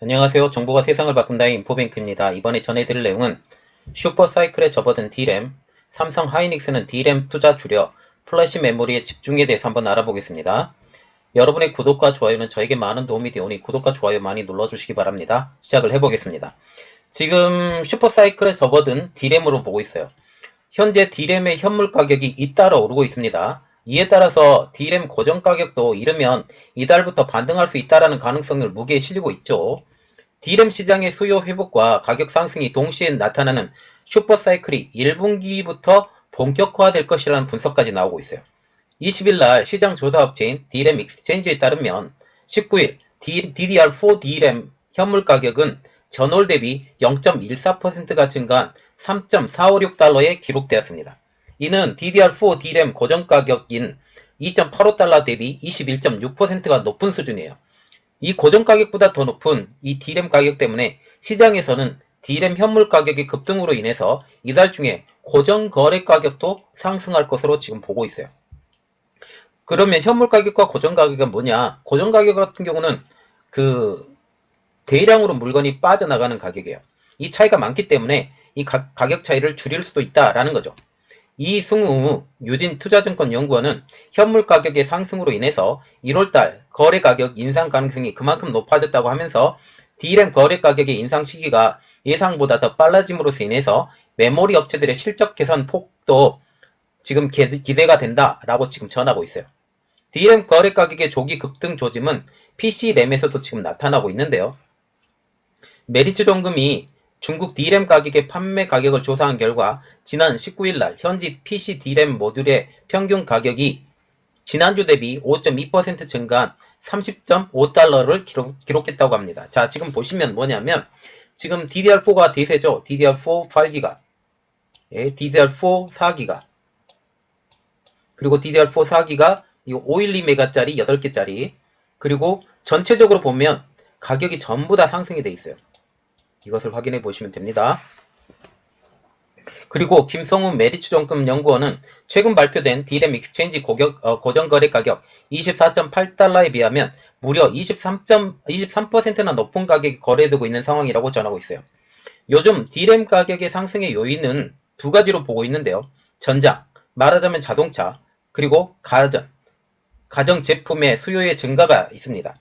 안녕하세요. 정보가 세상을 바꾼다의 인포뱅크입니다. 이번에 전해드릴 내용은 슈퍼사이클에 접어든 D램, 삼성 하이닉스는 D램 투자 줄여 플래시 메모리의 집중에 대해서 한번 알아보겠습니다. 여러분의 구독과 좋아요는 저에게 많은 도움이 되오니 구독과 좋아요 많이 눌러주시기 바랍니다. 시작을 해보겠습니다. 지금 슈퍼사이클에 접어든 D램으로 보고 있어요. 현재 D램의 현물 가격이 잇따라 오르고 있습니다. 이에 따라서 D램 고정 가격도 이르면 이달부터 반등할 수 있다는 가능성을 무게에 실리고 있죠. D램 시장의 수요 회복과 가격 상승이 동시에 나타나는 슈퍼사이클이 1분기부터 본격화될 것이라는 분석까지 나오고 있어요. 20일 날 시장 조사업체인 D램 익스체인지에 따르면 19일 DDR4 D램 현물 가격은 전월 대비 0.14%가 증가한 3.456달러에 기록되었습니다. 이는 DDR4 D램 고정 가격인 2.85달러 대비 21.6%가 높은 수준이에요. 이 고정 가격보다 더 높은 이 D램 가격 때문에 시장에서는 D램 현물 가격의 급등으로 인해서 이달 중에 고정 거래 가격도 상승할 것으로 지금 보고 있어요. 그러면 현물 가격과 고정 가격은 뭐냐? 고정 가격 같은 경우는 대량으로 물건이 빠져나가는 가격이에요. 이 차이가 많기 때문에 이 가격 차이를 줄일 수도 있다라는 거죠. 이승우 유진투자증권연구원은 현물 가격의 상승으로 인해서 1월달 거래 가격 인상 가능성이 그만큼 높아졌다고 하면서 D램 거래 가격의 인상 시기가 예상보다 더 빨라짐으로써 인해서 메모리 업체들의 실적 개선 폭도 지금 기대가 된다라고 지금 전하고 있어요. D램 거래 가격의 조기 급등 조짐은 PC램에서도 지금 나타나고 있는데요. 메리츠정금이 중국 D램 가격의 판매 가격을 조사한 결과 지난 19일날 현지 PC D램 모듈의 평균 가격이 지난주 대비 5.2% 증가한 30.5달러를 기록했다고 합니다. 자, 지금 보시면 뭐냐면 지금 DDR4가 대세죠. DDR4 8기가, DDR4 4기가, 그리고 DDR4 4기가 이거 512메가짜리 8개짜리, 그리고 전체적으로 보면 가격이 전부 다 상승이 돼 있어요. 이것을 확인해 보시면 됩니다. 그리고 김성훈 메리츠정금 연구원은 최근 발표된 D램 익스체인지 고정 거래 가격 24.8달러에 비하면 무려 23%나 높은 가격이 거래되고 있는 상황이라고 전하고 있어요. 요즘 D램 가격의 상승의 요인은 두 가지로 보고 있는데요. 전장, 말하자면 자동차, 그리고 가전 제품의 수요의 증가가 있습니다.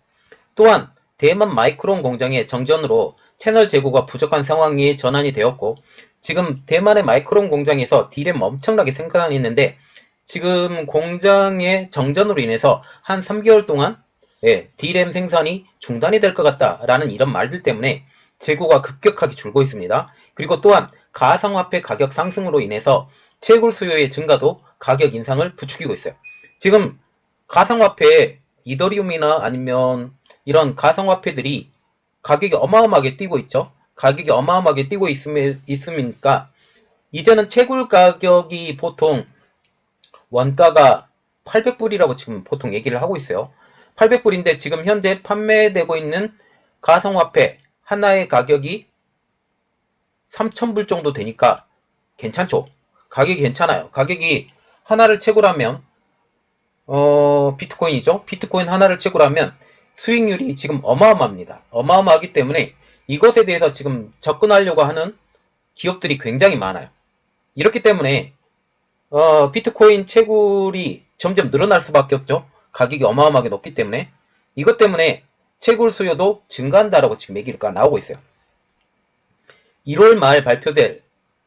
또한 대만 마이크론 공장의 정전으로 채널 재고가 부족한 상황이 전환이 되었고 지금 대만의 마이크론 공장에서 D램 엄청나게 생산이 있는데 지금 공장의 정전으로 인해서 한 3개월 동안 D램 생산이 중단이 될 것 같다라는 이런 말들 때문에 재고가 급격하게 줄고 있습니다. 그리고 또한 가상화폐 가격 상승으로 인해서 채굴 수요의 증가도 가격 인상을 부추기고 있어요. 지금 가상화폐 이더리움이나 아니면 이런 가상화폐들이 가격이 어마어마하게 뛰고 있죠. 가격이 어마어마하게 뛰고 있으니까 이제는 채굴 가격이 보통 원가가 800불이라고 지금 보통 얘기를 하고 있어요. 800불인데 지금 현재 판매되고 있는 가상화폐 하나의 가격이 3000불 정도 되니까 괜찮죠. 가격이 괜찮아요. 가격이 하나를 채굴하면 비트코인이죠. 비트코인 하나를 채굴하면 수익률이 지금 어마어마합니다. 어마어마하기 때문에 이것에 대해서 지금 접근하려고 하는 기업들이 굉장히 많아요. 이렇기 때문에 비트코인 채굴이 점점 늘어날 수밖에 없죠. 가격이 어마어마하게 높기 때문에 이것 때문에 채굴 수요도 증가한다라고 지금 얘기가 나오고 있어요. 1월 말 발표될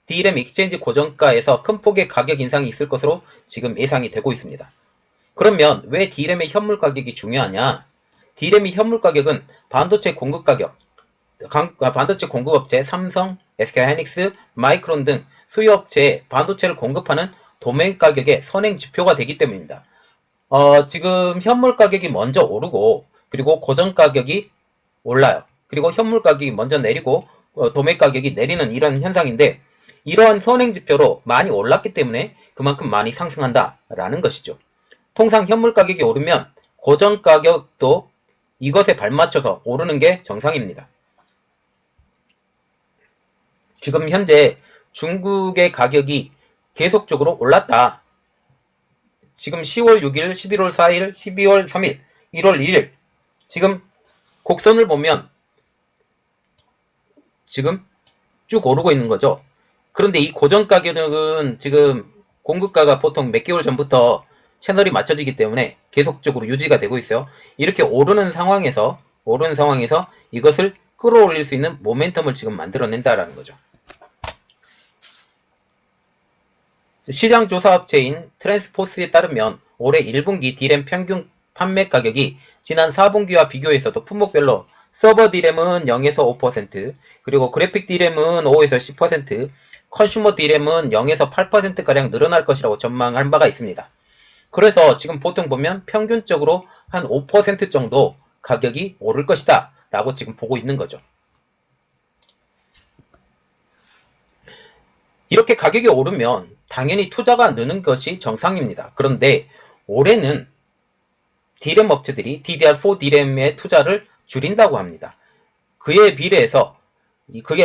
D램 익스체인지 고정가에서 큰 폭의 가격 인상이 있을 것으로 지금 예상이 되고 있습니다. 그러면 왜 D램의 현물 가격이 중요하냐? D램의 현물 가격은 반도체 공급 가격, 반도체 공급업체 삼성, SK하이닉스, 마이크론 등 수요업체에 반도체를 공급하는 도매 가격의 선행 지표가 되기 때문입니다. 지금 현물 가격이 먼저 오르고 그리고 고정 가격이 올라요. 그리고 현물 가격이 먼저 내리고 도매 가격이 내리는 이런 현상인데 이러한 선행 지표로 많이 올랐기 때문에 그만큼 많이 상승한다라는 것이죠. 통상 현물 가격이 오르면 고정 가격도 이것에 발맞춰서 오르는 게 정상입니다. 지금 현재 중국의 가격이 계속적으로 올랐다. 지금 10월 6일, 11월 4일, 12월 3일, 1월 1일 지금 곡선을 보면 지금 쭉 오르고 있는 거죠. 그런데 이 고정 가격은 지금 공급가가 보통 몇 개월 전부터 채널이 맞춰지기 때문에 계속적으로 유지가 되고 있어요. 이렇게 오르는 상황에서 이것을 끌어올릴 수 있는 모멘텀을 지금 만들어낸다라는 거죠. 시장 조사 업체인 트랜스포스에 따르면 올해 1분기 D램 평균 판매 가격이 지난 4분기와 비교해서도 품목별로 서버 D램은 0에서 5%, 그리고 그래픽 D램은 5에서 10%, 컨슈머 D램은 0에서 8%가량 늘어날 것이라고 전망한 바가 있습니다. 그래서 지금 보통 보면 평균적으로 한 5% 정도 가격이 오를 것이다 라고 지금 보고 있는 거죠. 이렇게 가격이 오르면 당연히 투자가 느는 것이 정상입니다. 그런데 올해는 D램 업체들이 DDR4 D램의 투자를 줄인다고 합니다. 그에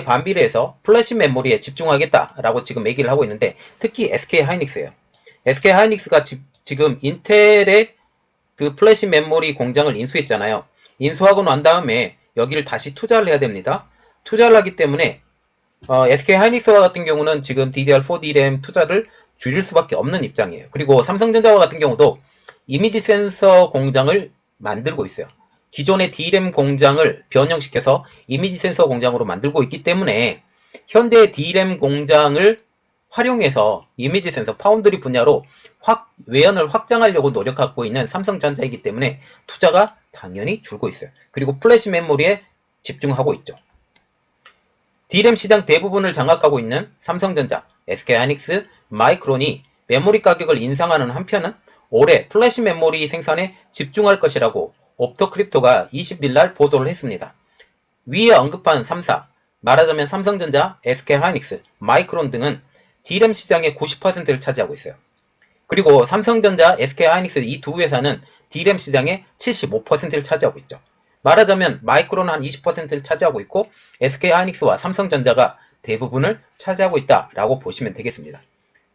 반비례해서 플래시 메모리에 집중하겠다라고 지금 얘기를 하고 있는데, 특히 SK 하이닉스예요. SK 하이닉스가 지금 인텔의 그 플래시 메모리 공장을 인수했잖아요. 인수하고 난 다음에 여기를 다시 투자를 해야 됩니다. 투자를 하기 때문에 SK 하이닉스와 같은 경우는 지금 DDR4 D램 투자를 줄일 수밖에 없는 입장이에요. 그리고 삼성전자와 같은 경우도 이미지 센서 공장을 만들고 있어요. 기존의 D램 공장을 변형시켜서 이미지 센서 공장으로 만들고 있기 때문에 현재 D램 공장을 활용해서 이미지 센서 파운드리 분야로 외연을 확장하려고 노력하고 있는 삼성전자이기 때문에 투자가 당연히 줄고 있어요. 그리고 플래시 메모리에 집중하고 있죠. D램 시장 대부분을 장악하고 있는 삼성전자, SK하이닉스, 마이크론이 메모리 가격을 인상하는 한편은 올해 플래시 메모리 생산에 집중할 것이라고 옵토크립토가 20일 날 보도를 했습니다. 위에 언급한 3사, 말하자면 삼성전자, SK하이닉스, 마이크론 등은 D램 시장의 90%를 차지하고 있어요. 그리고 삼성전자, SK하이닉스 이 두 회사는 D램 시장의 75%를 차지하고 있죠. 말하자면 마이크론은 한 20%를 차지하고 있고 SK하이닉스와 삼성전자가 대부분을 차지하고 있다라고 보시면 되겠습니다.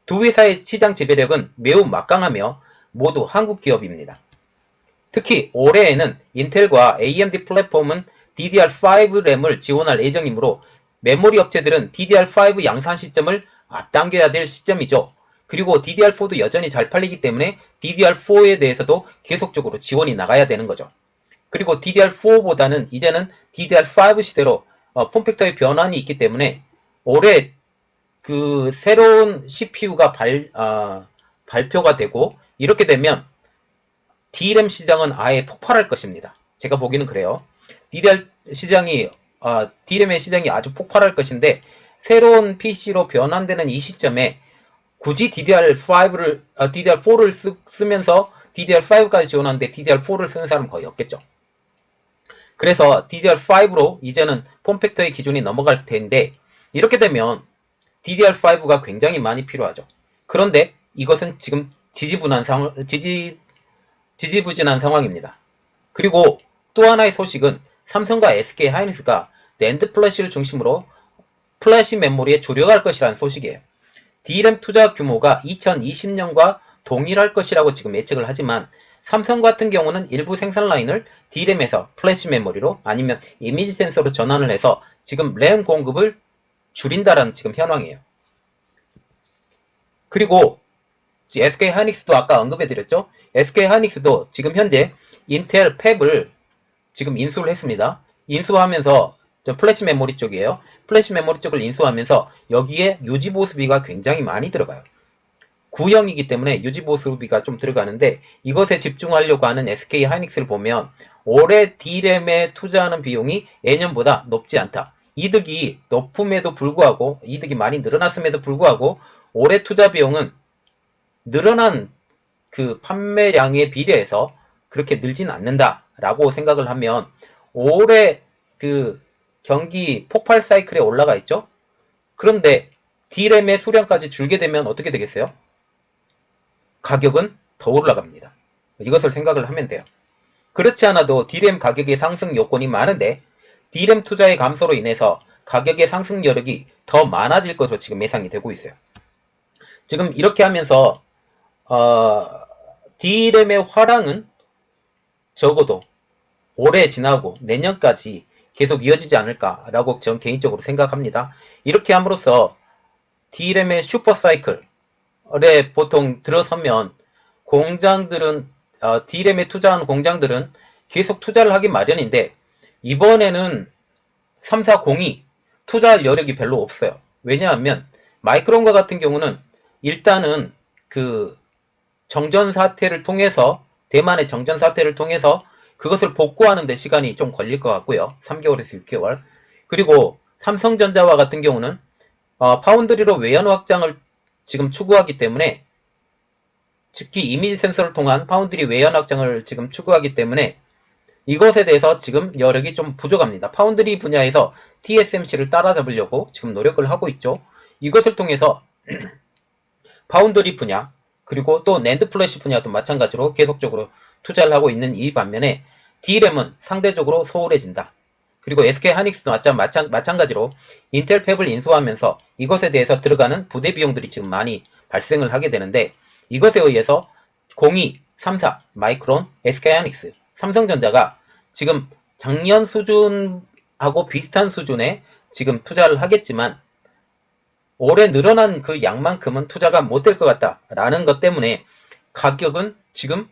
두 회사의 시장 지배력은 매우 막강하며 모두 한국 기업입니다. 특히 올해에는 인텔과 AMD 플랫폼은 DDR5 램을 지원할 예정이므로 메모리 업체들은 DDR5 양산 시점을 앞당겨야 될 시점이죠. 그리고 DDR4도 여전히 잘 팔리기 때문에 DDR4에 대해서도 계속적으로 지원이 나가야 되는 거죠. 그리고 DDR4보다는 이제는 DDR5 시대로 폼팩터의 변환이 있기 때문에 올해 그 새로운 CPU가 발표가 되고 이렇게 되면 D램 시장은 아예 폭발할 것입니다. 제가 보기는 그래요. D램의 시장이 아주 폭발할 것인데 새로운 PC로 변환되는 이 시점에 굳이 DDR4를 쓰면서 DDR5까지 지원하는데 DDR4를 쓰는 사람은 거의 없겠죠. 그래서 DDR5로 이제는 폼팩터의 기준이 넘어갈 텐데 이렇게 되면 DDR5가 굉장히 많이 필요하죠. 그런데 이것은 지금 지지부진한 상황입니다. 그리고 또 하나의 소식은 삼성과 SK 하이닉스가 낸드 플래시를 중심으로 플래시 메모리에 주력할 것이라는 소식이에요. D램 투자 규모가 2020년과 동일할 것이라고 지금 예측을 하지만 삼성 같은 경우는 일부 생산 라인을 D램에서 플래시 메모리로 아니면 이미지 센서로 전환을 해서 지금 램 공급을 줄인다라는 지금 현황이에요. 그리고 SK 하이닉스도 아까 언급해드렸죠. SK 하이닉스도 지금 현재 인텔 팹을 지금 인수를 했습니다. 인수하면서 플래시 메모리 쪽이에요. 플래시 메모리 쪽을 인수하면서 여기에 유지보수비가 굉장히 많이 들어가요. 구형이기 때문에 유지보수비가 좀 들어가는데 이것에 집중하려고 하는 SK 하이닉스를 보면 올해 D램에 투자하는 비용이 예년보다 높지 않다. 이득이 높음에도 불구하고 이득이 많이 늘어났음에도 불구하고 올해 투자 비용은 늘어난 그 판매량에 비례해서 그렇게 늘지는 않는다라고 생각을 하면 올해 그 경기 폭발 사이클에 올라가 있죠. 그런데 D램의 수량까지 줄게 되면 어떻게 되겠어요? 가격은 더 올라갑니다. 이것을 생각을 하면 돼요. 그렇지 않아도 D램 가격의 상승 요건이 많은데 D램 투자의 감소로 인해서 가격의 상승 여력이 더 많아질 것으로 지금 예상이 되고 있어요. 지금 이렇게 하면서 D램의 화랑은 적어도 올해 지나고 내년까지 계속 이어지지 않을까라고 저는 개인적으로 생각합니다. 이렇게 함으로써 D램의 슈퍼사이클에 보통 들어서면 공장들은 D램에 투자하는 공장들은 계속 투자를 하기 마련인데 이번에는 340이 투자할 여력이 별로 없어요. 왜냐하면 마이크론과 같은 경우는 일단은 그 정전 사태를 통해서 대만의 정전 사태를 통해서 그것을 복구하는 데 시간이 좀 걸릴 것 같고요. 3개월에서 6개월. 그리고 삼성전자와 같은 경우는 파운드리로 외연 확장을 지금 추구하기 때문에 특히 이미지 센서를 통한 파운드리 외연 확장을 지금 추구하기 때문에 이것에 대해서 지금 여력이 좀 부족합니다. 파운드리 분야에서 TSMC를 따라잡으려고 지금 노력을 하고 있죠. 이것을 통해서 파운드리 분야 그리고 또 낸드 플래시 분야도 마찬가지로 계속적으로 투자를 하고 있는 이 반면에 D램은 상대적으로 소홀해진다. 그리고 SK 하이닉스도 마찬가지로 인텔 팹을 인수하면서 이것에 대해서 들어가는 부대 비용들이 지금 많이 발생을 하게 되는데 이것에 의해서 02, 34, 마이크론, SK 하이닉스, 삼성전자가 지금 작년 수준하고 비슷한 수준에 지금 투자를 하겠지만 올해 늘어난 그 양만큼은 투자가 못 될 것 같다라는 것 때문에 가격은 지금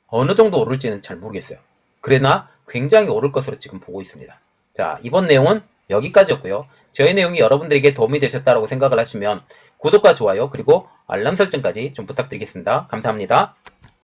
어느 정도 오를지는 잘 모르겠어요. 그러나 굉장히 오를 것으로 지금 보고 있습니다. 자, 이번 내용은 여기까지였고요. 저희 내용이 여러분들에게 도움이 되셨다고 생각을 하시면 구독과 좋아요 그리고 알람 설정까지 좀 부탁드리겠습니다. 감사합니다.